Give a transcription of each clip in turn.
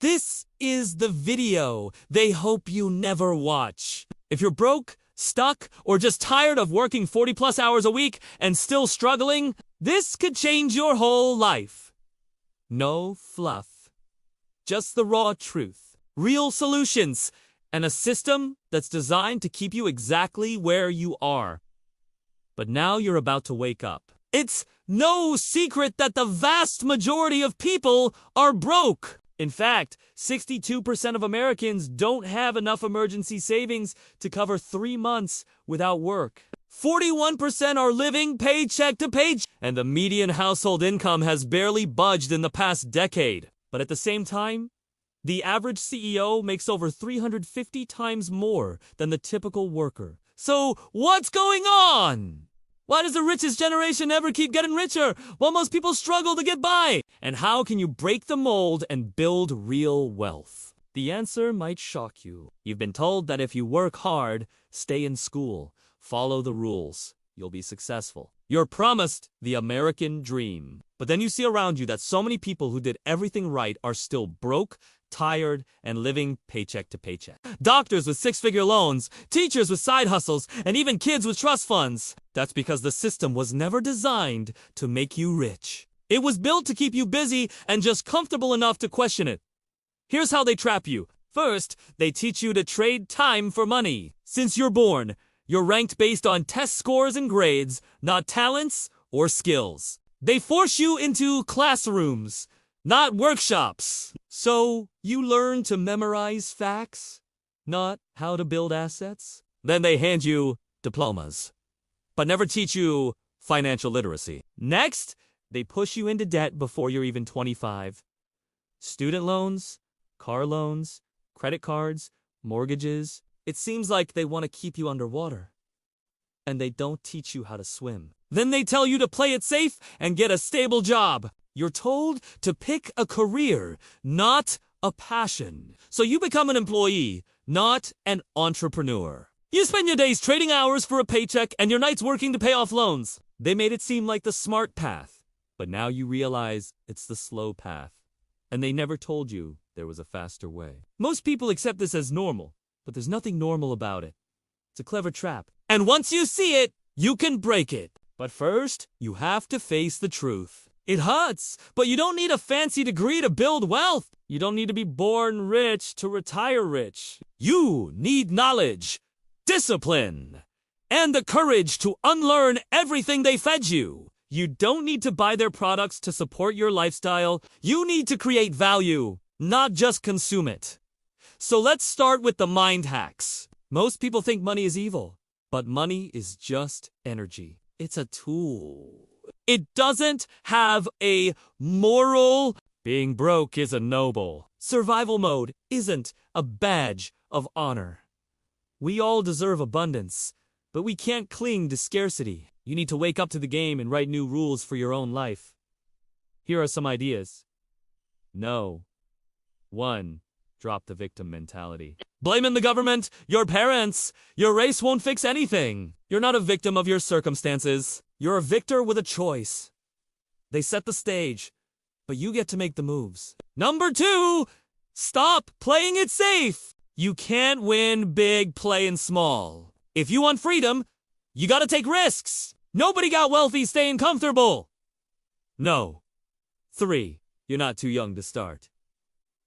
This is the video they hope you never watch. If you're broke, stuck, or just tired of working 40+ hours a week and still struggling, this could change your whole life. No fluff. Just the raw truth. Real solutions. And a system that's designed to keep you exactly where you are. But now you're about to wake up. It's no secret that the vast majority of people are broke. In fact, 62% of Americans don't have enough emergency savings to cover 3 months without work. 41% are living paycheck to paycheck, and the median household income has barely budged in the past decade. But at the same time, the average CEO makes over 350 times more than the typical worker. So, what's going on? Why does the richest generation ever keep getting richer while most people struggle to get by? And how can you break the mold and build real wealth? The answer might shock you. You've been told that if you work hard, stay in school, follow the rules, you'll be successful. You're promised the American dream. But then you see around you that so many people who did everything right are still broke, tired, and living paycheck to paycheck. Doctors with 6-figure loans, teachers with side hustles, and even kids with trust funds. That's because the system was never designed to make you rich. It was built to keep you busy and just comfortable enough to question it. Here's how they trap you. First, they teach you to trade time for money. Since you're born, you're ranked based on test scores and grades, not talents or skills. They force you into classrooms, not workshops. So you learn to memorize facts, not how to build assets. Then they hand you diplomas, but never teach you financial literacy. Next, they push you into debt before you're even 25. Student loans, car loans, credit cards, mortgages. It seems like they want to keep you underwater. And they don't teach you how to swim. Then they tell you to play it safe and get a stable job. You're told to pick a career, not a passion. So you become an employee, not an entrepreneur. You spend your days trading hours for a paycheck and your nights working to pay off loans. They made it seem like the smart path, but now you realize it's the slow path. And they never told you there was a faster way. Most people accept this as normal, but there's nothing normal about it. It's a clever trap. And once you see it, you can break it. But first, you have to face the truth. It hurts, but you don't need a fancy degree to build wealth. You don't need to be born rich to retire rich. You need knowledge, discipline, and the courage to unlearn everything they fed you. You don't need to buy their products to support your lifestyle. You need to create value, not just consume it. So let's start with the mind hacks. Most people think money is evil, but money is just energy. It's a tool. It doesn't have a moral. Being broke is a noble. Survival mode isn't a badge of honor. We all deserve abundance, but we can't cling to scarcity. You need to wake up to the game and write new rules for your own life. Here are some ideas. No. 1. Drop the victim mentality. Blaming the government, your parents, your race won't fix anything. You're not a victim of your circumstances. You're a victor with a choice. They set the stage, but you get to make the moves. Number 2, stop playing it safe. You can't win big playing small. If you want freedom, you gotta take risks. Nobody got wealthy staying comfortable. No. 3, you're not too young to start.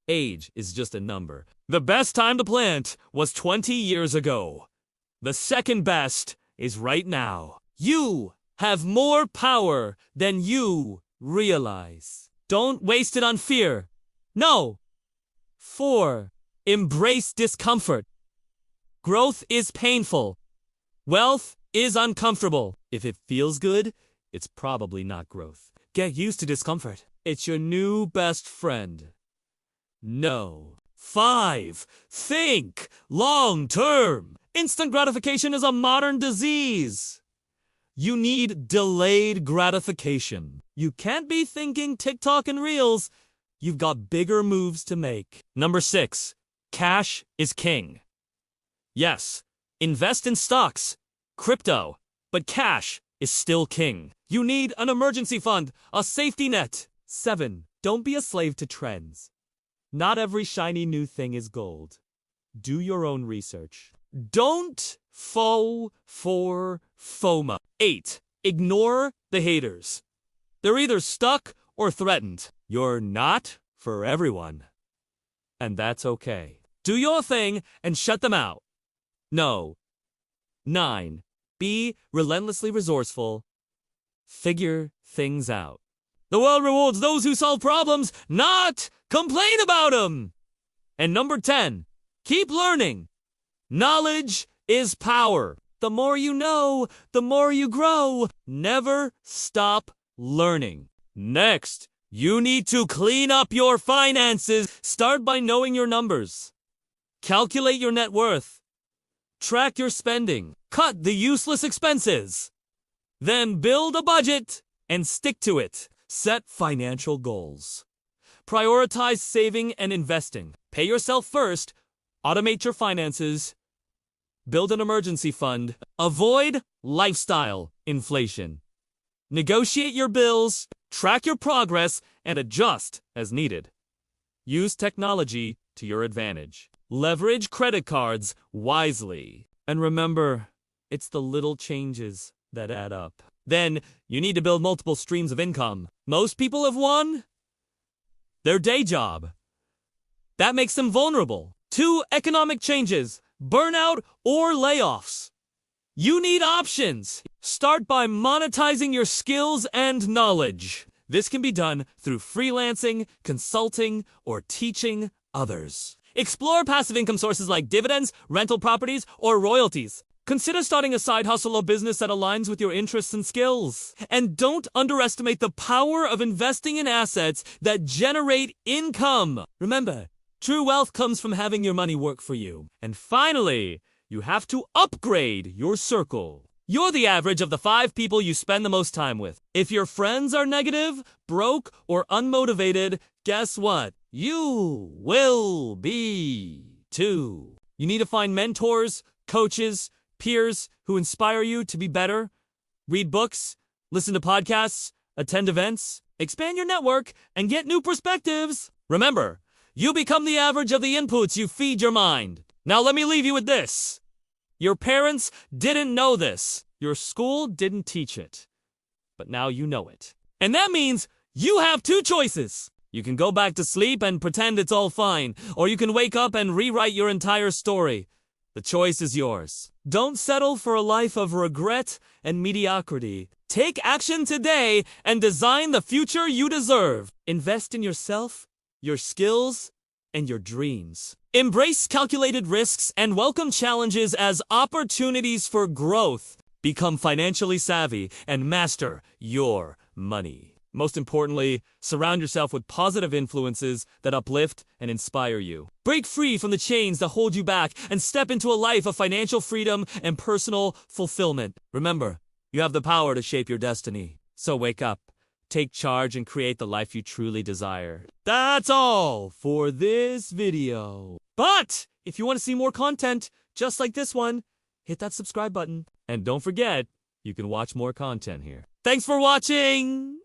Age is just a number. The best time to plant was 20 years ago. The second best is right now. You have more power than you realize. Don't waste it on fear. No. 4. Embrace discomfort. Growth is painful. Wealth is uncomfortable. If it feels good, it's probably not growth. Get used to discomfort. It's your new best friend. No. 5. Think long term. Instant gratification is a modern disease. You need delayed gratification. You can't be thinking TikTok and Reels. You've got bigger moves to make. Number 6. Cash is king. Yes, invest in stocks, crypto, but cash is still king. You need an emergency fund, a safety net. 7. Don't be a slave to trends. Not every shiny new thing is gold. Do your own research. Don't fall for FOMO. 8. Ignore the haters. They're either stuck or threatened. You're not for everyone. And that's okay. Do your thing and shut them out. No. 9. Be relentlessly resourceful. Figure things out. The world rewards those who solve problems, not complain about them. And number 10. Keep learning. Knowledge is power. The more you know, the more you grow. Never stop learning. Next, you need to clean up your finances. Start by knowing your numbers. Calculate your net worth. Track your spending. Cut the useless expenses. Then build a budget and stick to it. Set financial goals. Prioritize saving and investing. Pay yourself first. Automate your finances. Build an emergency fund. Avoid lifestyle inflation. Negotiate your bills, track your progress, and adjust as needed. Use technology to your advantage. Leverage credit cards wisely. And remember, it's the little changes that add up. Then, you need to build multiple streams of income. Most people have one. Their day job. That makes them vulnerable to economic changes, burnout, or layoffs. You need options. Start by monetizing your skills and knowledge. This can be done through freelancing, consulting, or teaching others. Explore passive income sources like dividends, rental properties, or royalties. Consider starting a side hustle or business that aligns with your interests and skills. And don't underestimate the power of investing in assets that generate income. Remember, true wealth comes from having your money work for you. And finally, you have to upgrade your circle. You're the average of the 5 people you spend the most time with. If your friends are negative, broke, or unmotivated, guess what? You will be too. You need to find mentors, coaches, peers who inspire you to be better. Read books, listen to podcasts, attend events, expand your network, and get new perspectives. Remember, you become the average of the inputs you feed your mind. Now let me leave you with this. Your parents didn't know this. Your school didn't teach it. But now you know it. And that means you have 2 choices. You can go back to sleep and pretend it's all fine, or you can wake up and rewrite your entire story. The choice is yours. Don't settle for a life of regret and mediocrity. Take action today and design the future you deserve. Invest in yourself, your skills, and your dreams. Embrace calculated risks and welcome challenges as opportunities for growth. Become financially savvy and master your money. Most importantly, surround yourself with positive influences that uplift and inspire you. Break free from the chains that hold you back and step into a life of financial freedom and personal fulfillment. Remember, you have the power to shape your destiny. So wake up, take charge, and create the life you truly desire. That's all for this video. But if you want to see more content just like this one, hit that subscribe button. And don't forget, you can watch more content here. Thanks for watching!